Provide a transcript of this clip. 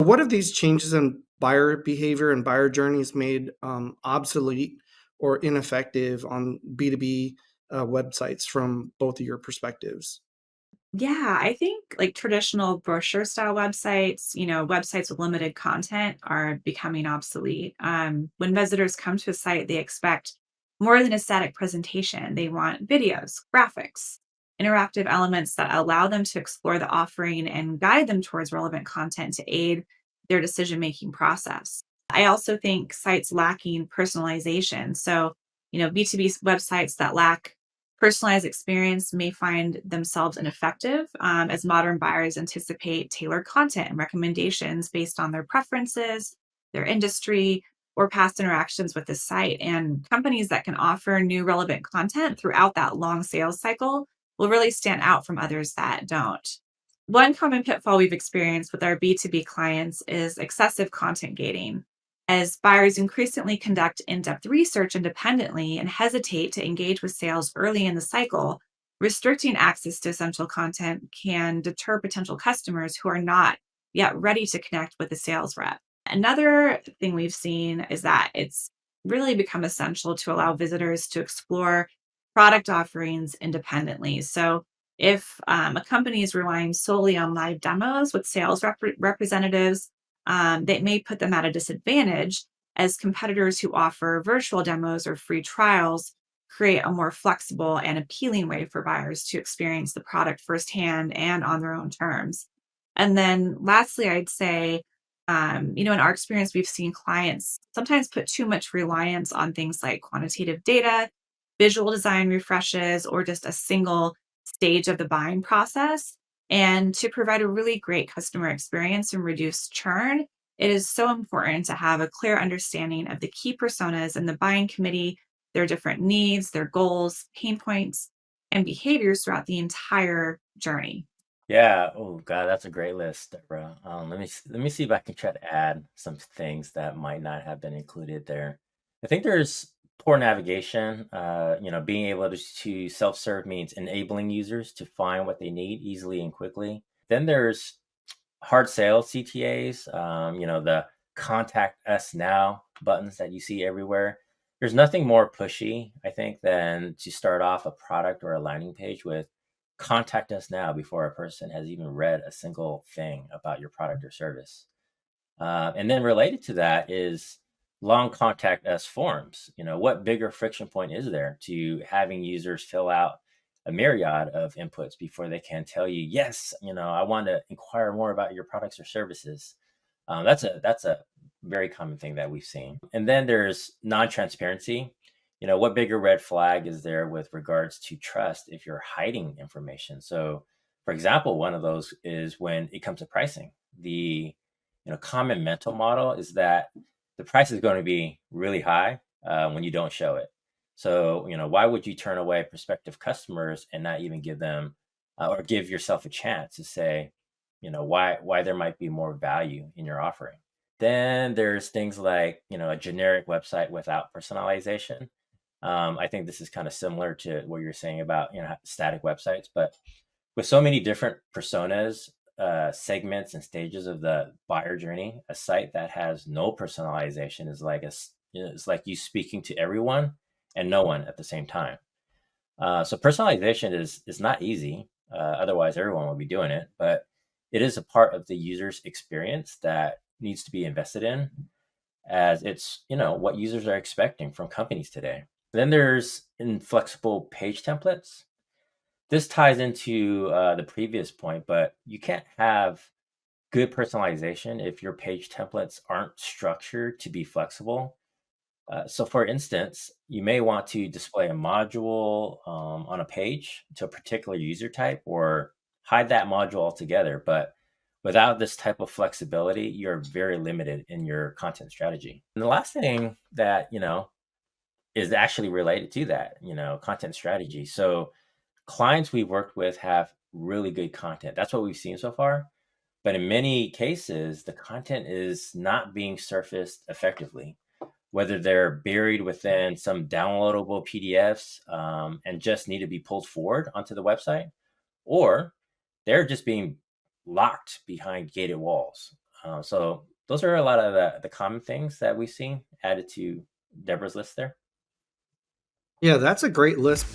What have these changes in buyer behavior and buyer journeys made obsolete or ineffective on B2B websites from both of your perspectives? Yeah, I think like traditional brochure style websites, websites with limited content are becoming obsolete. When visitors come to a site, they expect more than a static presentation. They want videos, graphics, interactive elements that allow them to explore the offering and guide them towards relevant content to aid their decision making process. I also think sites lacking personalization. So, B2B websites that lack personalized experience may find themselves ineffective as modern buyers anticipate tailored content and recommendations based on their preferences, their industry, or past interactions with the site. And companies that can offer new relevant content throughout that long sales cycle will really stand out from others that don't. One common pitfall we've experienced with our B2B clients is excessive content gating. As buyers increasingly conduct in depth research independently and hesitate to engage with sales early in the cycle, restricting access to essential content can deter potential customers who are not yet ready to connect with the sales rep. Another thing we've seen is that it's really become essential to allow visitors to explore product offerings independently. So, if a company is relying solely on live demos with sales representatives, that may put them at a disadvantage as competitors who offer virtual demos or free trials create a more flexible and appealing way for buyers to experience the product firsthand and on their own terms. And then lastly, I'd say, in our experience, we've seen clients sometimes put too much reliance on things like quantitative data, visual design refreshes, or just a single stage of the buying process. And to provide a really great customer experience and reduce churn, it is so important to have a clear understanding of the key personas in the buying committee, their different needs, their goals, pain points, and behaviors throughout the entire journey. Yeah. Oh God, that's a great list, Deborah. Let me see if I can try to add some things that might not have been included there. I think there's poor navigation. Being able to self-serve means enabling users to find what they need easily and quickly. Then there's hard sale CTAs. The contact us now buttons that you see everywhere. There's nothing more pushy, I think, than to start off a product or a landing page with contact us now before a person has even read a single thing about your product or service. And then related to that is long contact us forms. What bigger friction point is there to having users fill out a myriad of inputs before they can tell you, yes, I want to inquire more about your products or services. That's a very common thing that we've seen. And then there's non-transparency. What bigger red flag is there with regards to trust if you're hiding information? So, for example, one of those is when it comes to pricing. The common mental model is that the price is going to be really high when you don't show it. So, why would you turn away prospective customers and not even give them or give yourself a chance to say, why there might be more value in your offering? Then there's things like, a generic website without personalization. I think this is kind of similar to what you're saying about, static websites, but with so many different personas, segments, and stages of the buyer journey, a site that has no personalization is like it's like you speaking to everyone and no one at the same time. So personalization is not easy. Otherwise, everyone would be doing it. But it is a part of the user's experience that needs to be invested in, as it's what users are expecting from companies today. Then there's inflexible page templates. This ties into the previous point, but you can't have good personalization if your page templates aren't structured to be flexible. So, for instance, you may want to display a module on a page to a particular user type or hide that module altogether. But without this type of flexibility, you're very limited in your content strategy. And the last thing that, is actually related to that, content strategy. So, clients we've worked with have really good content. That's what we've seen so far. But in many cases, the content is not being surfaced effectively, whether they're buried within some downloadable PDFs and just need to be pulled forward onto the website, or they're just being locked behind gated walls. So those are a lot of the common things that we see added to Deborah's list there. Yeah, that's a great list.